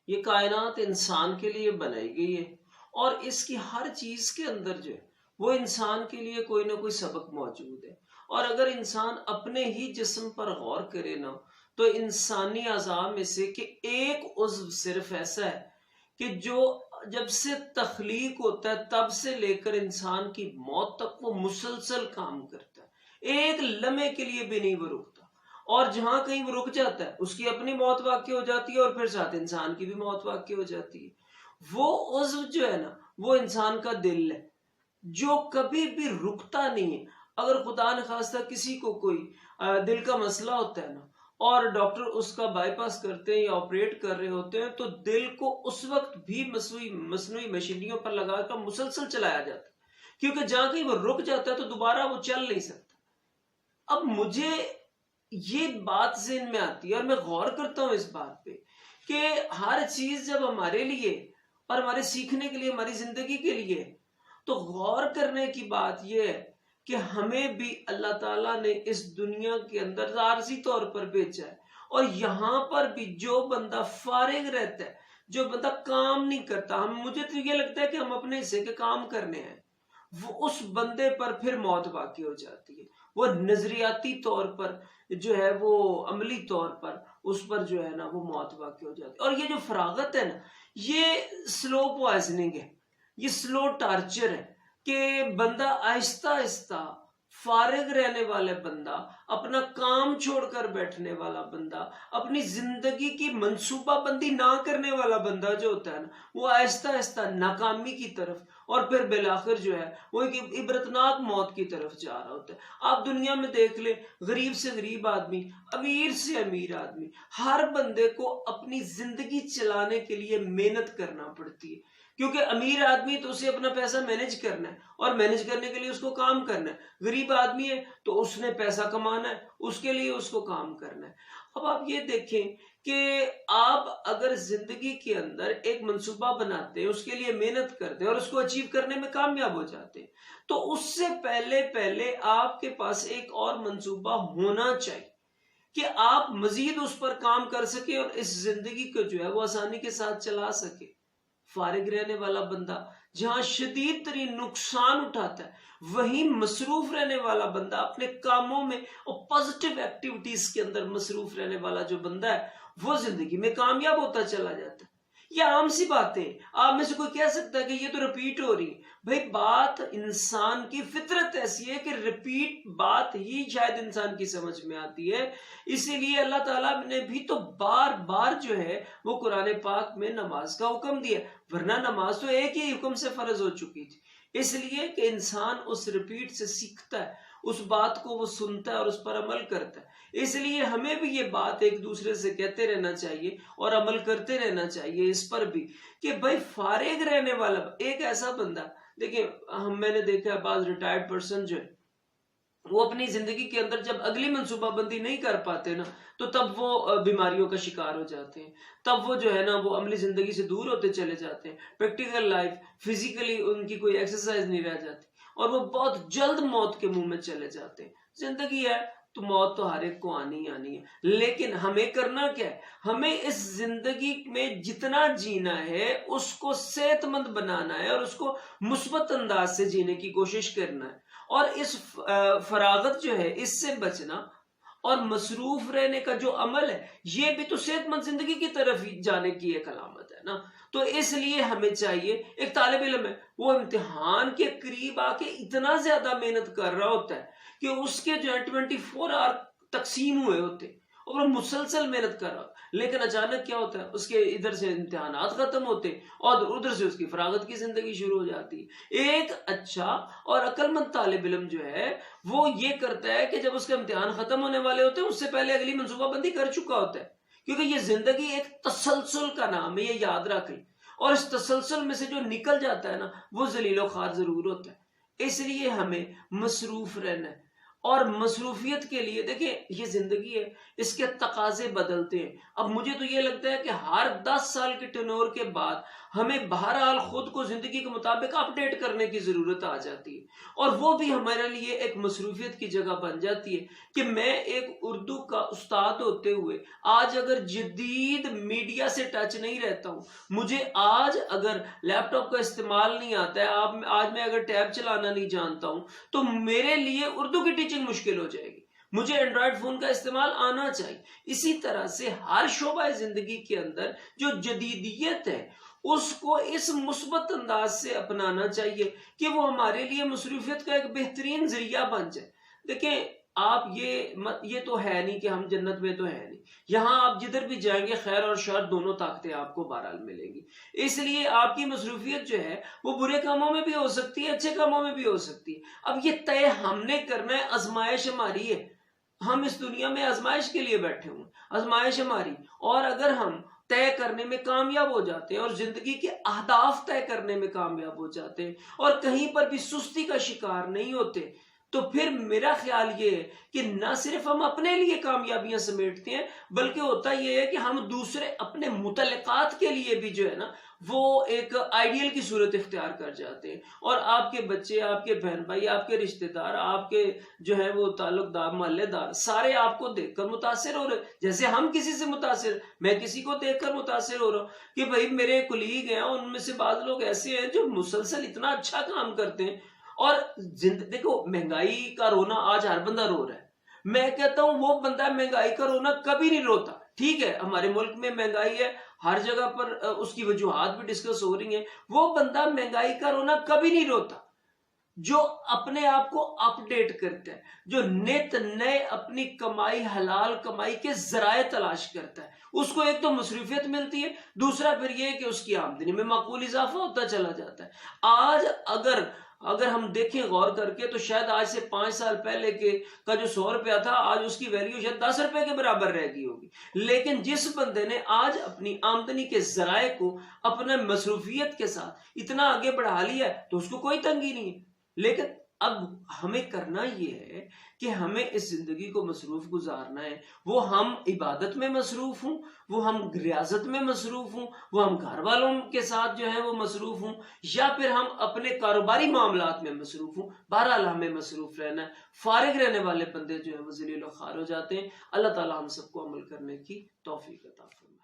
یہ کائنات انسان کے لیے بنائی گئی ہے، اور اس کی ہر چیز کے اندر جو ہے وہ انسان کے لیے کوئی نہ کوئی سبق موجود ہے۔ اور اگر انسان اپنے ہی جسم پر غور کرے نا، تو انسانی اعضاء میں سے کہ ایک عضو صرف ایسا ہے کہ جو جب سے تخلیق ہوتا ہے تب سے لے کر انسان کی موت تک وہ مسلسل کام کرتا ہے، ایک لمحے کے لیے بھی نہیں وہ رکتا، اور جہاں کہیں وہ رک جاتا ہے اس کی اپنی موت واقع ہو جاتی ہے، اور پھر ساتھ انسان کی بھی موت واقع ہو جاتی ہے۔ وہ عضو جو ہے نا وہ انسان کا دل ہے، جو کبھی بھی رکتا نہیں ہے۔ اگر خدا نخواستہ کسی کو کوئی دل کا مسئلہ ہوتا ہے نا، اور ڈاکٹر اس کا بائی پاس کرتے ہیں یا آپریٹ کر رہے ہوتے ہیں، تو دل کو اس وقت بھی مصنوعی مشینریوں پر لگا کر مسلسل چلایا جاتا ہے، کیونکہ جہاں کہیں وہ رک جاتا ہے تو دوبارہ وہ چل نہیں سکتا۔ اب مجھے یہ بات ذہن میں آتی ہے اور میں غور کرتا ہوں اس بات پہ کہ ہر چیز جب ہمارے لیے اور ہمارے سیکھنے کے لیے، ہماری زندگی کے لیے، تو غور کرنے کی بات یہ ہے کہ ہمیں بھی اللہ تعالیٰ نے اس دنیا کے اندر عارضی طور پر بھیجا ہے، اور یہاں پر بھی جو بندہ فارغ رہتا ہے، جو بندہ کام نہیں کرتا، مجھے تو یہ لگتا ہے کہ ہم اپنے حصے کے کام کرنے ہیں، وہ اس بندے پر پھر موت واقع ہو جاتی ہے۔ وہ نظریاتی طور پر جو ہے، وہ عملی طور پر اس پر جو ہے نا وہ موت واقع ہو جاتی ہے۔ اور یہ جو فراغت ہے نا، یہ سلو پوائزننگ ہے، یہ سلو ٹارچر ہے، کہ بندہ آہستہ آہستہ فارغ رہنے والے بندہ، اپنا کام چھوڑ کر بیٹھنے والا بندہ، اپنی زندگی کی منصوبہ بندی نہ کرنے والا بندہ جو ہوتا ہے نا، وہ آہستہ آہستہ ناکامی کی طرف اور پھر بالآخر جو ہے وہ ایک عبرتناک موت کی طرف جا رہا ہوتا ہے۔ آپ دنیا میں دیکھ لیں، غریب سے غریب آدمی، امیر سے امیر آدمی، ہر بندے کو اپنی زندگی چلانے کے لیے محنت کرنا پڑتی ہے، کیونکہ امیر آدمی تو اسے اپنا پیسہ مینج کرنا ہے، اور مینج کرنے کے لیے اس کو کام کرنا ہے۔ غریب آدمی ہے تو اس نے پیسہ کمانا ہے، اس کے لیے اس کو کام کرنا ہے۔ اب آپ یہ دیکھیں کہ آپ اگر زندگی کے اندر ایک منصوبہ بناتے ہیں، اس کے لیے محنت کرتے ہیں اور اس کو اچیو کرنے میں کامیاب ہو جاتے ہیں، تو اس سے پہلے آپ کے پاس ایک اور منصوبہ ہونا چاہیے کہ آپ مزید اس پر کام کر سکیں اور اس زندگی کو جو ہے وہ آسانی کے ساتھ چلا سکیں۔ فارغ رہنے والا بندہ جہاں شدید ترین نقصان اٹھاتا ہے، وہیں مصروف رہنے والا بندہ اپنے کاموں میں اور پازیٹیو ایکٹیویٹیز کے اندر مصروف رہنے والا جو بندہ ہے، وہ زندگی میں کامیاب ہوتا چلا جاتا ہے۔ یہ عام سی باتیں، آپ میں سے کوئی کہہ سکتا ہے کہ یہ تو رپیٹ ہو رہی ہے۔ بھائی، بات انسان کی فطرت ایسی ہے کہ رپیٹ بات ہی شاید انسان کی سمجھ میں آتی ہے، اسی لیے اللہ تعالیٰ نے بھی تو بار بار جو ہے وہ قرآن پاک میں نماز کا حکم دیا، ورنہ نماز تو ایک ہی حکم سے فرض ہو چکی تھی۔ اس لیے کہ انسان اس رپیٹ سے سیکھتا ہے، اس بات کو وہ سنتا ہے اور اس پر عمل کرتا ہے۔ اس لیے ہمیں بھی یہ بات ایک دوسرے سے کہتے رہنا چاہیے اور عمل کرتے رہنا چاہیے اس پر بھی، کہ بھائی فارغ رہنے والا ایک ایسا بندہ، دیکھیں میں نے دیکھا ہے بعض ریٹائرڈ پرسن جو ہے، وہ اپنی زندگی کے اندر جب اگلی منصوبہ بندی نہیں کر پاتے نا، تو تب وہ بیماریوں کا شکار ہو جاتے ہیں، تب وہ جو ہے نا وہ عملی زندگی سے دور ہوتے چلے جاتے ہیں، پریکٹیکل لائف، فزیکلی ان کی کوئی ایکسرسائز نہیں رہ جاتی، اور وہ بہت جلد موت کے منہ میں چلے جاتے ہیں۔ زندگی ہے تو موت تو ہر ایک کو آنی ہی آنی ہے، لیکن ہمیں کرنا کیا ہے؟ ہمیں اس زندگی میں جتنا جینا ہے اس کو صحت مند بنانا ہے، اور اس کو مثبت انداز سے جینے کی کوشش کرنا ہے، اور اس فراغت جو ہے اس سے بچنا اور مصروف رہنے کا جو عمل ہے، یہ بھی تو صحت مند زندگی کی طرف جانے کی ایک علامت ہے نا۔ تو اس لیے ہمیں چاہیے، ایک طالب علم ہے، وہ امتحان کے قریب آ کے اتنا زیادہ محنت کر رہا ہوتا ہے کہ اس کے جو ہے 24 آور تقسیم ہوئے ہوتے ہیں، اور وہ مسلسل محنت کر رہا، لیکن اچانک کیا ہوتا ہے، اس کے ادھر سے امتحانات ختم ہوتے اور ادھر سے اس کی فراغت کی زندگی شروع ہو جاتی ہے۔ ایک اچھا اور عقل مند طالب علم جو ہے وہ یہ کرتا ہے کہ جب اس کے امتحان ختم ہونے والے ہوتے ہیں اس سے پہلے اگلی منصوبہ بندی کر چکا ہوتا ہے، کیونکہ یہ زندگی ایک تسلسل کا نام ہے، یہ یاد رکھ لیں، اور اس تسلسل میں سے جو نکل جاتا ہے نا وہ ذلیل و خوار ضرور ہوتا ہے۔ اس لیے ہمیں مصروف رہنا ہے، اور مصروفیت کے لیے دیکھیں یہ زندگی ہے، اس کے تقاضے بدلتے ہیں. اب مجھے تو یہ لگتا ہے کہ ہر 10 سال کے ٹینور کے بعد ہمیں بہرحال خود کو زندگی کے مطابق اپ ڈیٹ کرنے کی ضرورت آ جاتی ہے، اور وہ بھی ہمارے لیے ایک مصروفیت کی جگہ بن جاتی ہے کہ میں ایک اردو کا استاد ہوتے ہوئے آج اگر جدید میڈیا سے ٹچ نہیں رہتا ہوں، مجھے آج اگر لیپ ٹاپ کا استعمال نہیں آتا ہے، آج میں اگر ٹیب چلانا نہیں جانتا ہوں، تو میرے لیے اردو کی ٹیچنگ مشکل ہو جائے گی. مجھے اینڈرائڈ فون کا استعمال آنا چاہیے. اسی طرح سے ہر شعبہ زندگی کے اندر جو جدیدیت ہے اس کو اس مثبت انداز سے اپنانا چاہیے کہ وہ ہمارے لیے مصروفیت کا ایک بہترین ذریعہ بن جائے. دیکھیں آپ یہ تو ہے نہیں کہ ہم جنت میں تو ہے نہیں، یہاں آپ جدھر بھی جائیں گے خیر اور شر دونوں طاقتیں آپ کو بہرحال ملیں گی. اس لیے آپ کی مصروفیت جو ہے وہ برے کاموں میں بھی ہو سکتی ہے، اچھے کاموں میں بھی ہو سکتی ہے. اب یہ طے ہم نے کرنا ہے، آزمائش ہماری ہے. ہم اس دنیا میں آزمائش کے لیے بیٹھے ہوئے، آزمائش ہماری. اور اگر ہم طے کرنے میں کامیاب ہو جاتے ہیں اور زندگی کے اہداف طے کرنے میں کامیاب ہو جاتے ہیں اور کہیں پر بھی سستی کا شکار نہیں ہوتے، تو پھر میرا خیال یہ ہے کہ نہ صرف ہم اپنے لیے کامیابیاں سمیٹتے ہیں، بلکہ ہوتا یہ ہے کہ ہم دوسرے اپنے متعلقات کے لیے بھی جو ہے نا وہ ایک آئیڈیل کی صورت اختیار کر جاتے ہیں. اور آپ کے بچے، آپ کے بہن بھائی، آپ کے رشتہ دار، آپ کے جو ہے وہ تعلق دار، محلے دار، سارے آپ کو دیکھ کر متاثر ہو رہے. جیسے ہم کسی سے متاثر، میں کسی کو دیکھ کر متاثر ہو رہا ہوں کہ بھائی میرے کلیگ ہیں، ان میں سے بعض لوگ ایسے ہیں جو مسلسل اتنا اچھا کام کرتے ہیں. اور دیکھو مہنگائی کا رونا آج ہر بندہ رو رہا ہے. میں کہتا ہوں وہ بندہ مہنگائی کا رونا کبھی نہیں روتا. ٹھیک ہے ہمارے ملک میں مہنگائی ہے، ہر جگہ پر اس کی وجوہات بھی ڈسکس ہو رہی ہیں. وہ بندہ مہنگائی کا رونا کبھی نہیں روتا جو اپنے آپ کو اپ ڈیٹ کرتا ہے، جو نت نئے اپنی کمائی، حلال کمائی کے ذرائع تلاش کرتا ہے. اس کو ایک تو مصروفیت ملتی ہے، دوسرا پھر یہ کہ اس کی آمدنی میں معقول اضافہ ہوتا چلا جاتا ہے. آج اگر ہم دیکھیں غور کر کے تو شاید آج سے 5 سال پہلے کا جو 100 روپیہ تھا آج اس کی ویلیو شاید 10 روپے کے برابر رہ گئی ہوگی. لیکن جس بندے نے آج اپنی آمدنی کے ذرائع کو اپنے مصروفیت کے ساتھ اتنا آگے بڑھا لیا ہے تو اس کو کوئی تنگی نہیں ہے. لیکن اب ہمیں کرنا یہ ہے کہ ہمیں اس زندگی کو مصروف گزارنا ہے. وہ ہم عبادت میں مصروف ہوں، وہ ہم ریاضت میں مصروف ہوں، وہ ہم گھر والوں کے ساتھ جو ہے وہ مصروف ہوں، یا پھر ہم اپنے کاروباری معاملات میں مصروف ہوں. بہرحال ہمیں مصروف رہنا ہے. فارغ رہنے والے بندے جو ہیں وہ ذلیل و خوار ہو جاتے ہیں. اللہ تعالی ہم سب کو عمل کرنے کی توفیق عطا فرمائے.